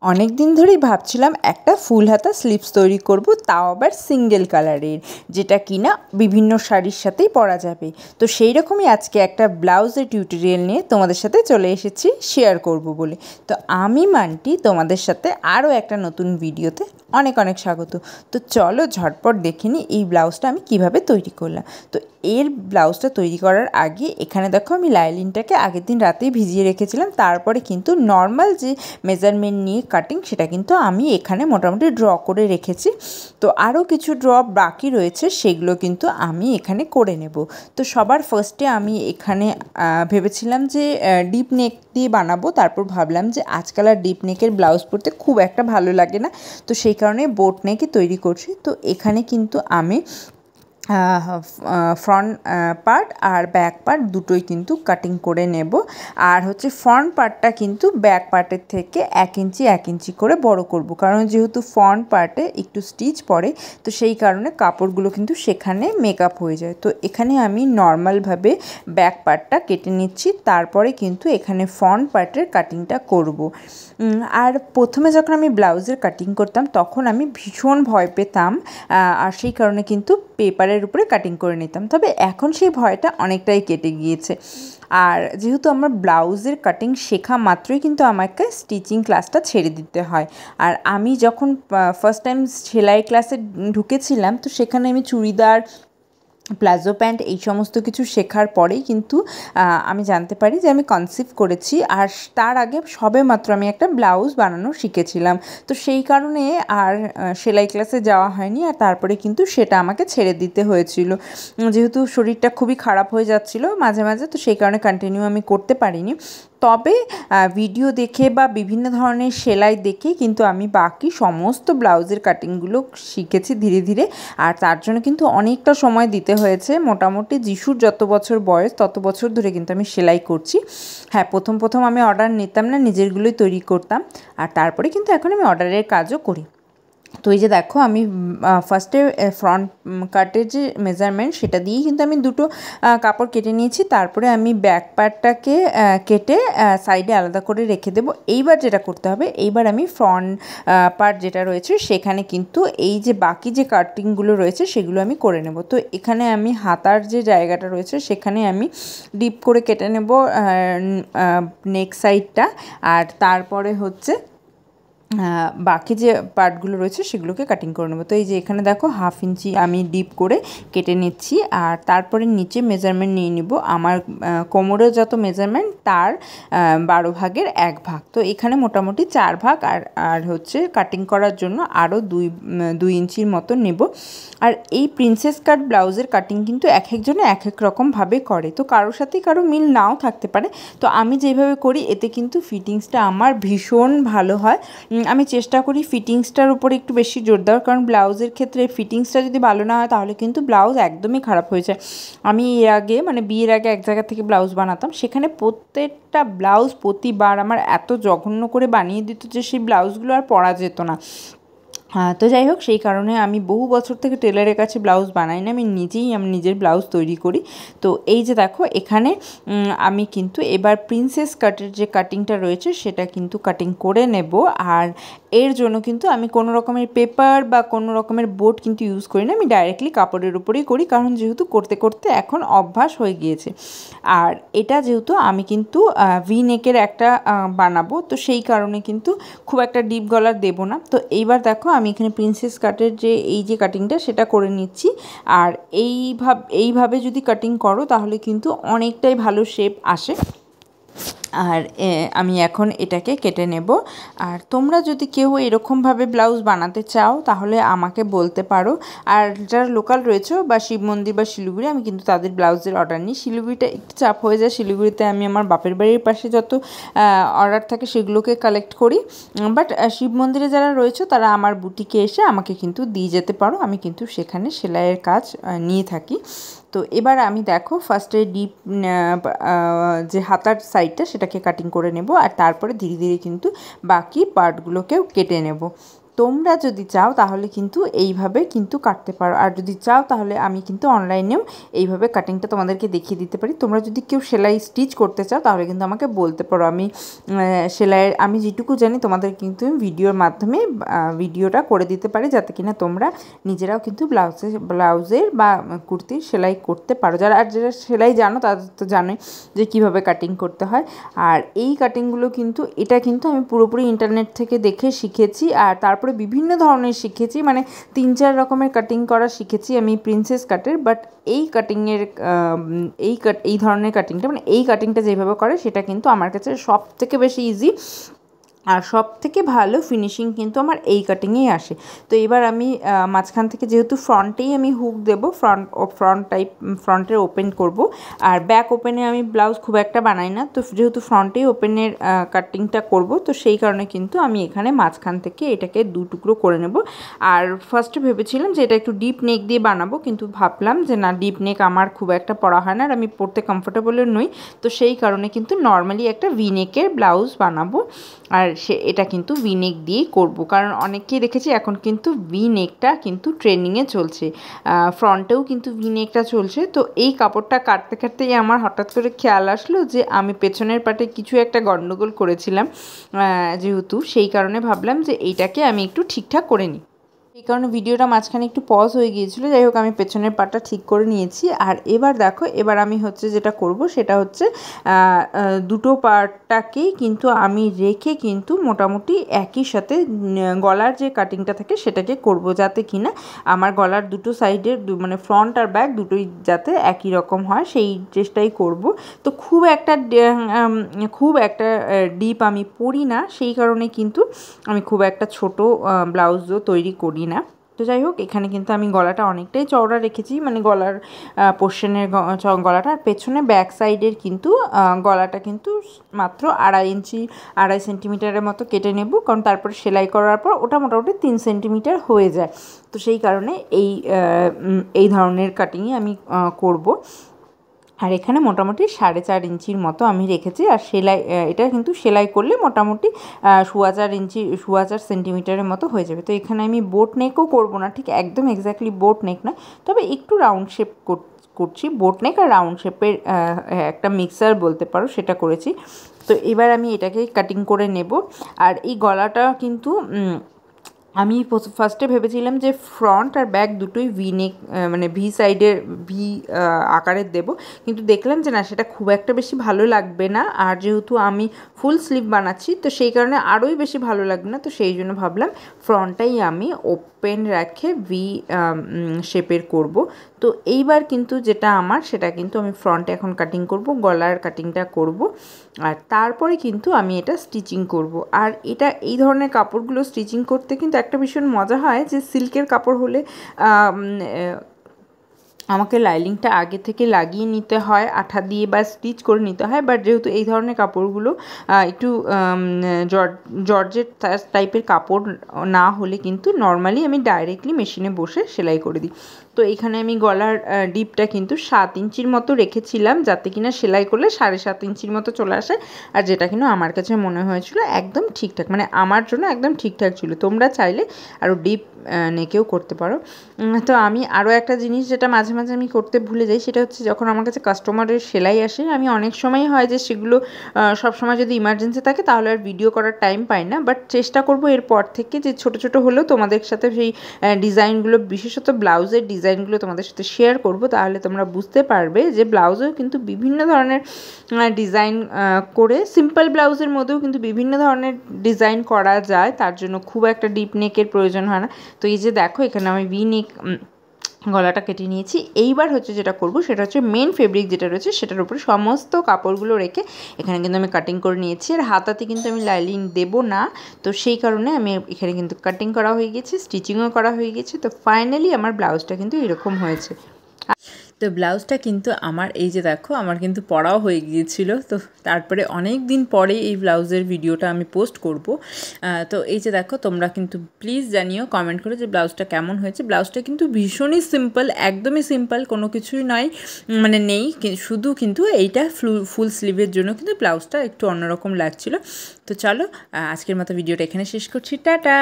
অনেক দিন ধরেই ভাবছিলাম একটা ফুল হাতা স্লিভস তৈরি করব, তাও আবার সিঙ্গেল কালারের, যেটা কিনা বিভিন্ন শাড়ির সাথেই পরা যাবে। তো সেই রকমই আজকে একটা ব্লাউজের টিউটোরিয়াল নিয়ে তোমাদের সাথে চলে এসেছি শেয়ার করব বলে। তো আমি মান্টি তোমাদের সাথে আরও একটা নতুন ভিডিওতে অনেক অনেক স্বাগত। তো চলো ঝটপট দেখে নিই এই ব্লাউজটা আমি কিভাবে তৈরি করলাম। তো এর ব্লাউজটা তৈরি করার আগে এখানে দেখো আমি লাইলিনটাকে আগের দিন রাতেই ভিজিয়ে রেখেছিলাম। তারপরে কিন্তু নর্মাল যে মেজারমেন্ট নিয়ে কাটিং সেটা কিন্তু আমি এখানে মোটামুটি ড্র করে রেখেছি। তো আরও কিছু ড্র বাকি রয়েছে, সেগুলো কিন্তু আমি এখানে করে নেব। তো সবার ফার্স্টে আমি এখানে ভেবেছিলাম যে ডিপ নেক দিয়ে বানাবো। তারপর ভাবলাম যে আজকাল আর ডিপ নেকের ব্লাউজ পরতে খুব একটা ভালো লাগে না, তো সেই কারণে বোট নেকই তৈরি করছি। তো এখানে কিন্তু আমি ফ্রন্ট পার্ট আর ব্যাক পার্ট দুটোই কিন্তু কাটিং করে নেব। আর হচ্ছে ফ্রন্ট পার্টটা কিন্তু ব্যাক পার্টের থেকে 1 ইঞ্চি করে বড় করব, কারণ যেহেতু ফ্রন্ট পার্টে একটু স্টিচ পড়ে, তো সেই কারণে কাপড়গুলো কিন্তু সেখানে মেকআপ হয়ে যায়। তো এখানে আমি নর্মালভাবে ব্যাক পার্টটা কেটে নিচ্ছি, তারপরে কিন্তু এখানে ফ্রন্ট পার্টের কাটিংটা করব। আর প্রথমে যখন আমি ব্লাউজের কাটিং করতাম তখন আমি ভীষণ ভয় পেতাম, আর সেই কারণে কিন্তু পেপারের উপরে কাটিং করে নিতাম। তবে এখন সেই ভয়টা অনেকটাই কেটে গিয়েছে। আর যেহেতু আমার ব্লাউজের কাটিং শেখা মাত্রই কিন্তু আমাকে স্টিচিং ক্লাসটা ছেড়ে দিতে হয়। আর আমি যখন ফার্স্ট টাইম সেলাই ক্লাসে ঢুকেছিলাম, তো সেখানে আমি চুড়িদার, প্লাজো প্যান্ট এই সমস্ত কিছু শেখার পরেই কিন্তু আমি জানতে পারি যে আমি কনসিভ করেছি। আর তার আগে সবে মাত্র আমি একটা ব্লাউজ বানানো শিখেছিলাম। তো সেই কারণে আর সেলাই ক্লাসে যাওয়া হয়নি, আর তারপরে কিন্তু সেটা আমাকে ছেড়ে দিতে হয়েছিল, যেহেতু শরীরটা খুবই খারাপ হয়ে যাচ্ছিলো মাঝে মাঝে। তো সেই কারণে কন্টিনিউ আমি করতে পারিনি। তবে ভিডিও দেখে বা বিভিন্ন ধরনের সেলাই দেখে কিন্তু আমি বাকি সমস্ত ব্লাউজের কাটিংগুলো শিখেছি ধীরে ধীরে। আর তার জন্য কিন্তু অনেকটা সময় দিতে হয়েছে। মোটামুটি যিশুর যত বছর বয়স তত বছর ধরে কিন্তু আমি সেলাই করছি। হ্যাঁ, প্রথম আমি অর্ডার নিতাম না, নিজেরগুলোই তৈরি করতাম। আর তারপরে কিন্তু এখন আমি অর্ডারের কাজও করি। তো এই যে দেখো আমি ফার্স্টে ফ্রন্ট কাটের যে মেজারমেন্ট সেটা দিয়েই কিন্তু আমি দুটো কাপড় কেটে নিয়েছি। তারপরে আমি ব্যাক পার্টটাকে কেটে সাইডে আলাদা করে রেখে দেবো। এইবার যেটা করতে হবে, এইবার আমি ফ্রন্ট পার্ট যেটা রয়েছে সেখানে কিন্তু এই যে বাকি যে কাটিংগুলো রয়েছে সেগুলো আমি করে নেব। তো এখানে আমি হাতার যে জায়গাটা রয়েছে সেখানে আমি ডিপ করে কেটে নেব নেক সাইডটা। আর তারপরে হচ্ছে বাকি যে পার্টগুলো রয়েছে সেগুলোকে কাটিং করে নেবো। তো এই যে এখানে দেখো 1/2 ইঞ্চি আমি ডিপ করে কেটে নিচ্ছি। আর তারপরে নিচে মেজারমেন্ট নিয়ে নিব আমার কোমরের যত মেজারমেন্ট তার 12 ভাগের 1 ভাগ। তো এখানে মোটামুটি 4 ভাগ। আর হচ্ছে কাটিং করার জন্য আরও 2 ইঞ্চির মতো নেব। আর এই প্রিন্সেস কাট ব্লাউজের কাটিং কিন্তু এক একজনে এক এক রকমভাবে করে, তো কারোর সাথে কারো মিল নাও থাকতে পারে। তো আমি যেভাবে করি এতে কিন্তু ফিটিংসটা আমার ভীষণ ভালো হয়। আমি চেষ্টা করি ফিটিংসটার উপরে একটু বেশি জোর দেওয়ার, কারণ ব্লাউজের ক্ষেত্রে ফিটিংসটা যদি ভালো না হয় তাহলে কিন্তু ব্লাউজ একদমই খারাপ হয়ে যায়। আমি এর আগে মানে বিয়ের আগে এক জায়গা থেকে ব্লাউজ বানাতাম, সেখানে প্রত্যেকটা ব্লাউজ প্রতিবার আমার এত জঘন্য করে বানিয়ে দিত যে সেই ব্লাউজগুলো আর পরা যেত না। হ্যাঁ, তো যাই হোক, সেই কারণে আমি বহু বছর থেকে টেলারের কাছে ব্লাউজ বানাই না, আমি নিজের ব্লাউজ তৈরি করি। তো এই যে দেখো এখানে আমি কিন্তু এবার প্রিন্সেস কাটের যে কাটিংটা রয়েছে সেটা কিন্তু কাটিং করে নেব। আর এর জন্য কিন্তু আমি কোনো রকমের পেপার বা কোনো রকমের বোর্ড কিন্তু ইউজ করি না, আমি ডাইরেক্টলি কাপড়ের উপরেই করি, কারণ যেহেতু করতে করতে এখন অভ্যাস হয়ে গিয়েছে। আর এটা যেহেতু আমি কিন্তু ভি নেকের একটা বানাবো, তো সেই কারণে কিন্তু খুব একটা ডিপ গলার দেবো না। তো এইবার দেখো আমি এখানে প্রিন্সেস কাটের যে এই যে কাটিংটা সেটা করে নিচ্ছি। আর এইভাবে যদি কাটিং করো তাহলে কিন্তু অনেকটাই ভালো শেপ আসে। আর আমি এখন এটাকে কেটে নেব। আর তোমরা যদি কেউ এরকমভাবে ব্লাউজ বানাতে চাও তাহলে আমাকে বলতে পারো। আর যারা লোকাল রয়েছে বা শিব মন্দির বা শিলিগুড়ি, আমি কিন্তু তাদের ব্লাউজের অর্ডার নিই। শিলিগুড়িটা একটু চাপ হয়ে যায়, শিলিগুড়িতে আমি আমার বাপের বাড়ির পাশে যত অর্ডার থাকে সেগুলোকে কালেক্ট করি। বাট শিব মন্দিরে যারা রয়েছে তারা আমার বুটিকে এসে আমাকে কিন্তু দিয়ে যেতে পারো, আমি কিন্তু সেখানে সেলাইয়ের কাজ নিয়ে থাকি। তো এবার আমি দেখো ফার্স্টে ডিপ যে হাতার সাইডটা সেটাকে কাটিং করে নেব। আর তারপরে ধীরে ধীরে কিন্তু বাকি পার্টগুলোকেও কেটে নেব। তোমরা যদি চাও তাহলে কিন্তু এইভাবে কিন্তু কাটতে পারো, আর যদি চাও তাহলে আমি কিন্তু অনলাইনেও এইভাবে কাটিংটা তোমাদেরকে দেখিয়ে দিতে পারি। তোমরা যদি কেউ সেলাই স্টিচ করতে চাও তাহলে কিন্তু আমাকে বলতে পারো, আমি সেলাইয়ের আমি যেটুকু জানি তোমাদের কিন্তু ভিডিওর মাধ্যমে ভিডিওটা করে দিতে পারি, যাতে কিনা তোমরা নিজেরাও কিন্তু ব্লাউজের বা কুর্তির সেলাই করতে পারো। যারা সেলাই জানো তাদের তো জানোই যে কীভাবে কাটিং করতে হয়। আর এই কাটিংগুলো কিন্তু এটা কিন্তু আমি পুরোপুরি ইন্টারনেট থেকে দেখে শিখেছি, আর তারপরে বিভিন্ন ধরনের শিখেছি, মানে 3-4 রকমের কাটিং করা শিখেছি আমি প্রিন্সেস কাটের। বাট এই কাটিংয়ের এই ধরনের কাটিংটা, মানে এই কাটিংটা যেভাবে করে সেটা কিন্তু আমার কাছে সব থেকে বেশি ইজি, আর সব থেকে ভালো ফিনিশিং কিন্তু আমার এই কাটিংয়েই আসে। তো এবার আমি মাঝখান থেকে যেহেতু ফ্রন্টেই আমি হুক দেবো, ফ্রন্টের ওপেন করব, আর ব্যাক ওপেনে আমি ব্লাউজ খুব একটা বানাই না, তো যেহেতু ফ্রন্টেই ওপেনের কাটিংটা করব, তো সেই কারণে কিন্তু আমি এখানে মাঝখান থেকে এটাকে 2 টুকরো করে নেব। আর ফার্স্টে ভেবেছিলাম যে এটা একটু ডিপ নেক দিয়ে বানাবো, কিন্তু ভাবলাম যে না, ডিপ নেক আমার খুব একটা পরা হয় না আর আমি পরতে কমফোর্টেবলও নই, তো সেই কারণে কিন্তু নর্মালি একটা ভি নেকের ব্লাউজ বানাবো। আর এটা কিন্তু ভি নেক দিয়েই করবো, কারণ অনেককেই দেখেছি এখন কিন্তু ভি নেকটা কিন্তু ট্রেন্ডিংয়ে চলছে, ফ্রন্টেও কিন্তু ভি নেকটা চলছে। তো এই কাপড়টা কাটতে কাটতেই আমার হঠাৎ করে খেয়াল আসলো যে আমি পেছনের পাটে কিছু একটা গন্ডগোল করেছিলাম, যেহেতু সেই কারণে ভাবলাম যে এইটাকে আমি একটু ঠিকঠাক করে নিই। এই কারণে ভিডিওটা মাঝখানে একটু পজ হয়ে গিয়েছিলো। যাই হোক, আমি পেছনের পাটটা ঠিক করে নিয়েছি। আর এবার দেখো, এবার আমি যেটা করব সেটা হচ্ছে দুটো পার্টটাকেই কিন্তু আমি রেখে কিন্তু মোটামুটি একই সাথে গলার যে কাটিংটা থাকে সেটাকে করব, যাতে কিনা আমার গলার দুটো সাইডের মানে ফ্রন্ট আর ব্যাক দুটোই যাতে একই রকম হয় সেই চেষ্টাই করব। তো খুব একটা ডিপ আমি পরি না, সেই কারণে কিন্তু আমি খুব একটা ছোট ব্লাউজও তৈরি করি না। তো যাই হোক, এখানে কিন্তু আমি গলাটা অনেকটাই চওড়া রেখেছি, মানে গলার পোর্শনের গলাটা, আর পেছনে ব্যাক সাইডের কিন্তু গলাটা কিন্তু মাত্র 2.5 সেন্টিমিটারের মতো কেটে নেব, কারণ তারপরে সেলাই করার পর ওটা মোটামুটি 3 সেন্টিমিটার হয়ে যায়। তো সেই কারণে এই ধরনের কাটিংই আমি করব। আর এখানে মোটামুটি 4.5 ইঞ্চির মতো আমি রেখেছি, আর এটা কিন্তু সেলাই করলে মোটামুটি 4.25 সেন্টিমিটারের মতো হয়ে যাবে। তো এখানে আমি বোট নেকও করব না, ঠিক একদম এক্স্যাক্টলি বোট নেক না, তবে একটু রাউন্ড শেপ করছি। বোট নেক আর রাউন্ড শেপের একটা মিক্সার বলতে পারো, সেটা করেছি। তো এবার আমি এটাকে কাটিং করে নেব। আর এই গলাটা কিন্তু আমি ফার্স্টে ভেবেছিলাম যে ফ্রন্ট আর ব্যাক দুটোই ভি নেক, মানে ভি সাইডের ভি আকারের দেব, কিন্তু দেখলাম যে না, সেটা খুব একটা বেশি ভালো লাগবে না। আর যেহেতু আমি ফুল স্লিভ বানাচ্ছি, তো সেই কারণে আরোই বেশি ভালো লাগবে না, তো সেই জন্য ভাবলাম ফ্রন্টটাই আমি ওপেন রেখে ভি শেপের করব। তো এইবার কিন্তু যেটা আমার, সেটা কিন্তু আমি ফ্রন্টে এখন কাটিং করব, গলার কাটিংটা করব, আর তারপরে কিন্তু আমি এটা স্টিচিং করব। আর এই ধরনের কাপড়গুলো স্টিচিং করতে কিন্তু একটা ভীষণ মজা হয়, যে সিল্কের কাপড় হলে আমাকে লাইনিংটা আগে থেকে লাগিয়ে নিতে হয় আঠা দিয়ে, বা স্টিচ করে নিতে হয়। বাট যেহেতু এই ধরনের কাপড়গুলো একটু জর্জেট টাইপের কাপড় না হলে কিন্তু নর্মালি আমি ডাইরেক্টলি মেশিনে বসে সেলাই করে দিই। তো এখানে আমি গলার ডিপটা কিন্তু 7 ইঞ্চির মতো রেখেছিলাম, যাতে কিনা সেলাই করলে 7.5 ইঞ্চির মতো চলে আসে, আর যেটা কিনা আমার কাছে মনে হয়েছিল একদম ঠিকঠাক, মানে আমার জন্য একদম ঠিকঠাক ছিল। তোমরা চাইলে আরও ডিপ নেকেও করতে পারো। তো আমি আরও একটা জিনিস যেটা মাঝে মাঝে আমি করতে ভুলে যাই, সেটা হচ্ছে যখন আমার কাছে কাস্টমারের সেলাই আসে, আমি অনেক সময় হয় যে সেগুলো সবসময় যদি ইমার্জেন্সি থাকে তাহলে আর ভিডিও করার টাইম পাই না। বাট চেষ্টা করব এরপর থেকে যে ছোট ছোট হলেও তোমাদের সাথে সেই ডিজাইনগুলো, বিশেষত ব্লাউজের ডিজাইনগুলো তোমাদের সাথে শেয়ার করব, তাহলে তোমরা বুঝতে পারবে যে ব্লাউজেও কিন্তু বিভিন্ন ধরনের ডিজাইন করে, সিম্পল ব্লাউজের মধ্যেও কিন্তু বিভিন্ন ধরনের ডিজাইন করা যায়, তার জন্য খুব একটা ডিপ নেকের প্রয়োজন হয় না। তো এই যে দেখো, এখানে আমি ভি নেক গলাটা কেটে নিয়েছি। এইবার হচ্ছে যেটা করব সেটা হচ্ছে মেন ফেব্রিক যেটা রয়েছে সেটার উপরে সমস্ত কাপড়গুলো রেখে এখানে কিন্তু আমি কাটিং করে নিয়েছি। আর হাতাতে কিন্তু আমি লাইনিং দেবো না, তো সেই কারণে আমি এখানে কিন্তু কাটিং করা হয়ে গেছে, স্টিচিংও করা হয়ে গেছে। তো ফাইনালি আমার ব্লাউজটা কিন্তু এরকম হয়েছে। তো ব্লাউজটা কিন্তু আমার এই যে দেখো, আমার কিন্তু পরাও হয়ে গিয়েছিল। তো তারপরে অনেক দিন পরে এই ব্লাউজের ভিডিওটা আমি পোস্ট করব। তো এই যে দেখো, তোমরা কিন্তু প্লিজ জানিও কমেন্ট করে যে ব্লাউজটা কেমন হয়েছে। ব্লাউজটা কিন্তু ভীষণই সিম্পল, একদমই সিম্পল, কোনো কিছুই নয়, মানে নেই, শুধু কিন্তু এইটা ফুল স্লিভের জন্য কিন্তু ব্লাউজটা একটু অন্যরকম লাগছিল। তো চলো, আজকের মতো ভিডিওটা এখানে শেষ করছি, টাটা।